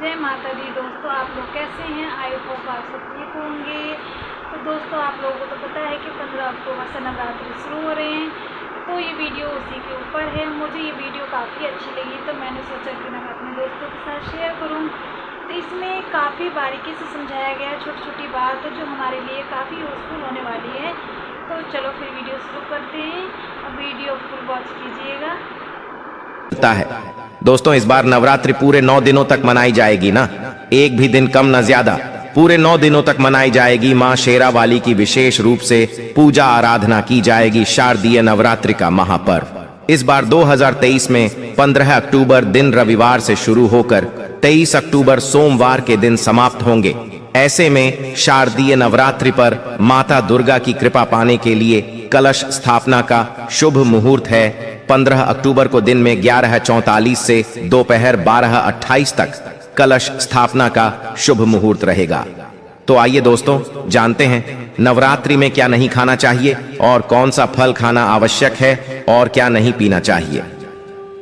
जय माता दी। दोस्तों आप लोग कैसे हैं? आई होप आप सब ठीक होंगे। तो दोस्तों आप लोगों को तो पता है कि 15 अक्टूबर से नवरात्रि शुरू हो रहे हैं, तो ये वीडियो उसी के ऊपर है। मुझे ये वीडियो काफ़ी अच्छी लगी तो मैंने सोचा कि मैं अपने दोस्तों के साथ शेयर करूँ। तो इसमें काफ़ी बारीकी से समझाया गया है छोटी छोटी बात जो हमारे लिए काफ़ी यूज़फुल होने वाली है। तो चलो फिर वीडियो शुरू करते हैं और वीडियो फुल वॉच कीजिएगा। है दोस्तों, इस बार नवरात्रि पूरे 9 दिनों तक मनाई जाएगी ना, एक भी दिन कम न ज्यादा। पूरे 9 दिनों तक मनाई जाएगी मां शेरावाली की विशेष रूप से पूजा आराधना की जाएगी। शारदीय नवरात्रि का महापर्व इस बार 2023 में 15 अक्टूबर दिन रविवार से शुरू होकर 23 अक्टूबर सोमवार के दिन समाप्त होंगे। ऐसे में शारदीय नवरात्रि पर माता दुर्गा की कृपा पाने के लिए कलश स्थापना का शुभ मुहूर्त है 15 अक्टूबर को दिन में 11:44 से दोपहर 12:28 तक कलश स्थापना का शुभ मुहूर्त रहेगा। तो आइए दोस्तों जानते हैं नवरात्रि में क्या नहीं खाना चाहिए और कौन सा फल खाना आवश्यक है और क्या नहीं पीना चाहिए।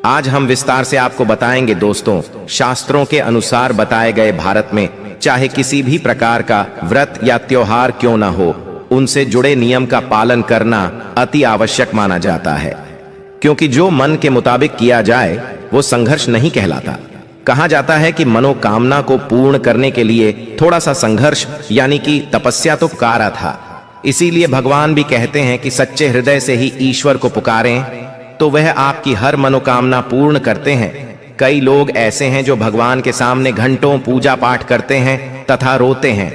आज हम विस्तार से आपको बताएंगे दोस्तों। शास्त्रों के अनुसार बताए गए भारत में चाहे किसी भी प्रकार का व्रत या त्योहार क्यों न हो, उनसे जुड़े नियम का पालन करना अति आवश्यक माना जाता है, क्योंकि जो मन के मुताबिक किया जाए वो संघर्ष नहीं कहलाता। कहा जाता है कि मनोकामना को पूर्ण करने के लिए थोड़ा सा संघर्ष यानी कि तपस्या तो पुकारा था। इसीलिए भगवान भी कहते हैं कि सच्चे हृदय से ही ईश्वर को पुकारें तो वह आपकी हर मनोकामना पूर्ण करते हैं। कई लोग ऐसे हैं जो भगवान के सामने घंटों पूजा पाठ करते हैं तथा रोते हैं,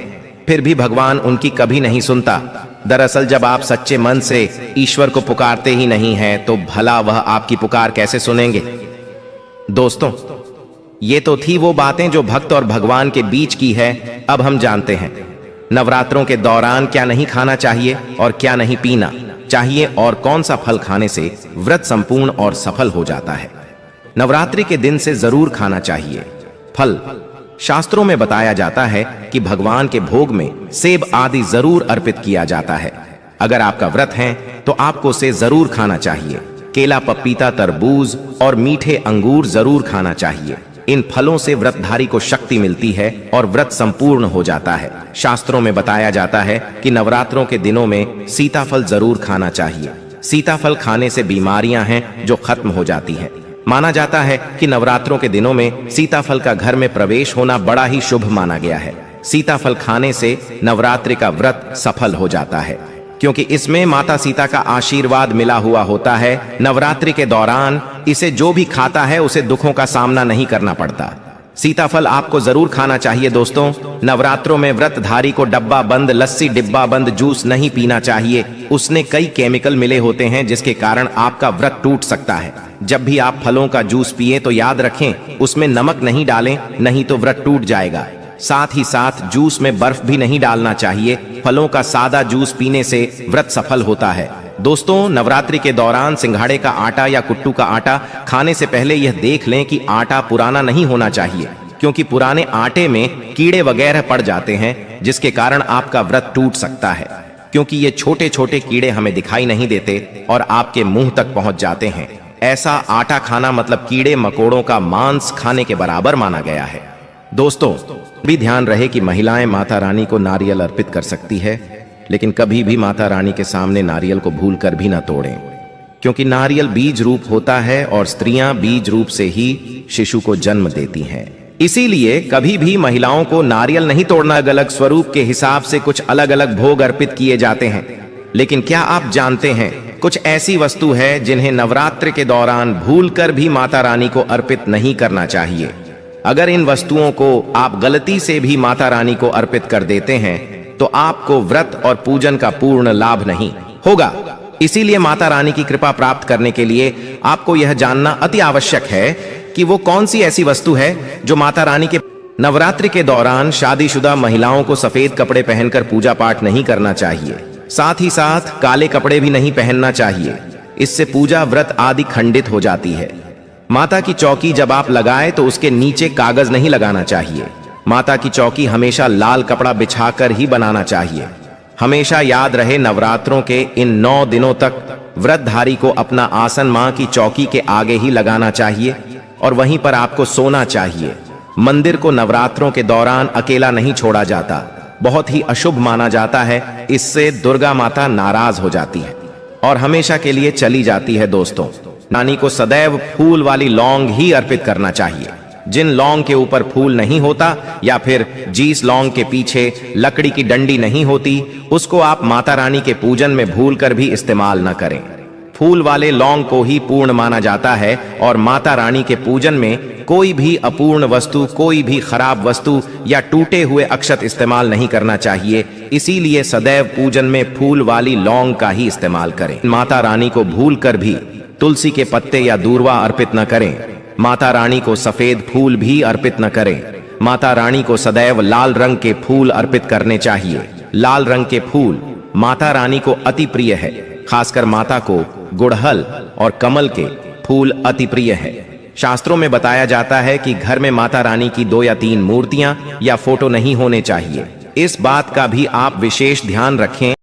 फिर भी भगवान उनकी कभी नहीं सुनता। दरअसल जब आप सच्चे मन से ईश्वर को पुकारते ही नहीं हैं तो भला वह आपकी पुकार कैसे सुनेंगे। दोस्तों ये तो थी वो बातें जो भक्त और भगवान के बीच की है। अब हम जानते हैं नवरात्रों के दौरान क्या नहीं खाना चाहिए और क्या नहीं पीना चाहिए और कौन सा फल खाने से व्रत संपूर्ण और सफल हो जाता है। नवरात्रि के दिन से जरूर खाना चाहिए फल। शास्त्रों में बताया जाता है कि भगवान के भोग में सेब आदि जरूर अर्पित किया जाता है। अगर आपका व्रत है तो आपको सेब जरूर खाना चाहिए। केला, पपीता, तरबूज और मीठे अंगूर जरूर खाना चाहिए। इन फलों से व्रतधारी को शक्ति मिलती है और व्रत संपूर्ण हो जाता है। शास्त्रों में बताया जाता है कि नवरात्रों के दिनों में सीताफल जरूर खाना चाहिए। सीताफल खाने से बीमारियां हैं जो खत्म हो जाती है। माना जाता है कि नवरात्रों के दिनों में सीताफल का घर में प्रवेश होना बड़ा ही शुभ माना गया है। सीताफल खाने से नवरात्रि का व्रत सफल हो जाता है, क्योंकि इसमें माता सीता का आशीर्वाद मिला हुआ होता है। नवरात्रि के दौरान इसे जो भी खाता है उसे दुखों का सामना नहीं करना पड़ता। सीताफल आपको जरूर खाना चाहिए दोस्तों। नवरात्रों में व्रतधारी को डब्बा बंद लस्सी, डिब्बा बंद जूस नहीं पीना चाहिए। उसने कई केमिकल मिले होते हैं जिसके कारण आपका व्रत टूट सकता है। जब भी आप फलों का जूस पिए तो याद रखें उसमें नमक नहीं डालें, नहीं तो व्रत टूट जाएगा। साथ ही साथ जूस में बर्फ भी नहीं डालना चाहिए। फलों का सादा जूस पीने से व्रत सफल होता है। दोस्तों नवरात्रि के दौरान सिंघाड़े का आटा या कुट्टू का आटा खाने से पहले यह देख लें कि आटा पुराना नहीं होना चाहिए, क्योंकि पुराने आटे में कीड़े वगैरह पड़ जाते हैं जिसके कारण आपका व्रत टूट सकता है। क्योंकि ये छोटे छोटे कीड़े हमें दिखाई नहीं देते और आपके मुंह तक पहुंच जाते हैं। ऐसा आटा खाना मतलब कीड़े मकोड़ों का मांस खाने के बराबर माना गया है। दोस्तों भी ध्यान रहे कि महिलाएं माता रानी को नारियल अर्पित कर सकती है, लेकिन कभी भी माता रानी के सामने नारियल को भूलकर भी न तोड़ें, क्योंकि नारियल बीज रूप होता है और स्त्रियां बीज रूप से ही शिशु को जन्म देती हैं। इसीलिए कभी भी महिलाओं को नारियल नहीं तोड़ना। अलग अलग स्वरूप के हिसाब से कुछ अलग अलग भोग अर्पित किए जाते हैं, लेकिन क्या आप जानते हैं कुछ ऐसी वस्तु है जिन्हें नवरात्रि के दौरान भूलकर भी माता रानी को अर्पित नहीं करना चाहिए। अगर इन वस्तुओं को आप गलती से भी माता रानी को अर्पित कर देते हैं तो आपको व्रत और पूजन का पूर्ण लाभ नहीं होगा। इसीलिए माता रानी की कृपा प्राप्त करने के लिए आपको यह जानना अति आवश्यक है कि वो कौन सी ऐसी वस्तु है जो माता रानी के। नवरात्रि के दौरान शादीशुदा महिलाओं को सफेद कपड़े पहनकर पूजा पाठ नहीं करना चाहिए। साथ ही साथ काले कपड़े भी नहीं पहनना चाहिए। इससे पूजा व्रत आदि खंडित हो जाती है। माता की चौकी जब आप लगाए तो उसके नीचे कागज नहीं लगाना चाहिए। माता की चौकी हमेशा लाल कपड़ा बिछाकर ही बनाना चाहिए। हमेशा याद रहे नवरात्रों के इन 9 दिनों तक व्रतधारी को अपना आसन मां की चौकी के आगे ही लगाना चाहिए और वहीं पर आपको सोना चाहिए। मंदिर को नवरात्रों के दौरान अकेला नहीं छोड़ा जाता, बहुत ही अशुभ माना जाता है। इससे दुर्गा माता नाराज हो जाती है और हमेशा के लिए चली जाती है। दोस्तों, रानी को सदैव फूल वाली लौंग ही अर्पित करना चाहिए। जिन लौंग के ऊपर फूल नहीं होता या फिर जिस लौंग के पीछे लकड़ी की डंडी नहीं होती, उसको आप माता रानी के पूजन में भूलकर भी इस्तेमाल न करें। फूल वाले लौंग को ही पूर्ण माना जाता है और माता रानी के पूजन में कोई भी अपूर्ण वस्तु, कोई भी खराब वस्तु या टूटे हुए अक्षत इस्तेमाल नहीं करना चाहिए। इसीलिए सदैव पूजन में फूल वाली लौंग का ही इस्तेमाल करें। माता रानी को भूलकर भी तुलसी के पत्ते या दूर्वा अर्पित न करें। माता रानी को सफेद फूल भी अर्पित न करें। माता रानी को सदैव लाल रंग के फूल अर्पित करने चाहिए। लाल रंग के फूल माता रानी को अति प्रिय है। खासकर माता को गुड़हल और कमल के फूल अति प्रिय है। शास्त्रों में बताया जाता है कि घर में माता रानी की 2 या 3 मूर्तियां या फोटो नहीं होने चाहिए। इस बात का भी आप विशेष ध्यान रखें।